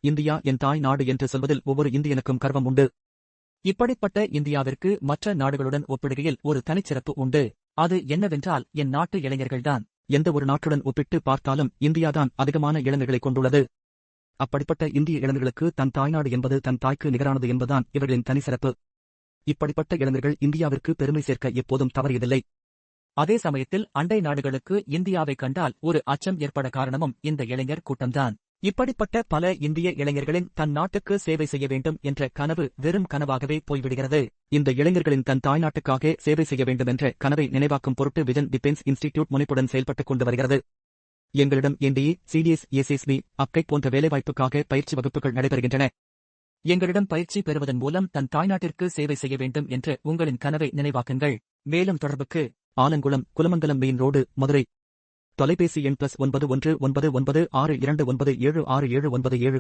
India என் தாய் நாடு என்று சொல்வதில் ஒவ்வொரு இந்தியனுக்கும் கர்வம் உண்டு. இப்படிப்பட்ட இந்தியாவிற்கு மற்ற நாடுகளுடன் ஒப்பிடுகையில் ஒரு தனிச்சிறப்பு உண்டு. அது என்னவென்றால் என் நாட்டு இளைஞர்கள்தான். எந்த ஒரு நாட்டுடன் ஒப்பிட்டு பார்த்தாலும் இந்தியாதான் அதிகமான இளைஞர்களைக் கொண்டுள்ளது. அப்படிப்பட்ட இந்திய இளைஞர்களுக்கு தன் தாய்நாடு என்பது தன் தாய்க்கு நிகரானது என்பதுதான் இவர்களின் தனிச்சிறப்பு. இப்படிப்பட்ட இளைஞர்கள் இந்தியாவிற்கு பெருமை சேர்க்க எப்போதும் தவறியதில்லை. அதே சமயத்தில் அண்டை நாடுகளுக்கு இந்தியாவை கண்டால் ஒரு அச்சம் ஏற்பட காரணமும் இந்த இளைஞர் கூட்டம்தான். இப்படிப்பட்ட பல இந்திய இளைஞர்களின் தன் நாட்டுக்கு சேவை செய்ய வேண்டும் என்ற கனவு வெறும் கனவாகவே போய்விடுகிறது. இந்த இளைஞர்களின் தன் தாய்நாட்டுக்காக சேவை செய்ய வேண்டும் என்ற கனவை நினைவாக்கும் பொருட்டு விஜன் டிஃபென்ஸ் இன்ஸ்டிடியூட் முனைப்புடன் செயல்பட்டுக் கொண்டு வருகிறது. எங்களிடம் என்டிஏ, சிடிஎஸ், எஸ்எஸ்பி, அப்கை போன்ற வேலைவாய்ப்புக்காக பயிற்சி வகுப்புகள் நடைபெறுகின்றன. எங்களிடம் பயிற்சி பெறுவதன் மூலம் தன் தாய்நாட்டிற்கு சேவை செய்ய வேண்டும் என்ற உங்களின் கனவை நினைவாக்குங்கள். மேலும் தொடர்புக்கு ஆலங்குளம், குலமங்கலம் மெயின் ரோடு, மதுரை. தொலைபேசி எண் +91999629767797.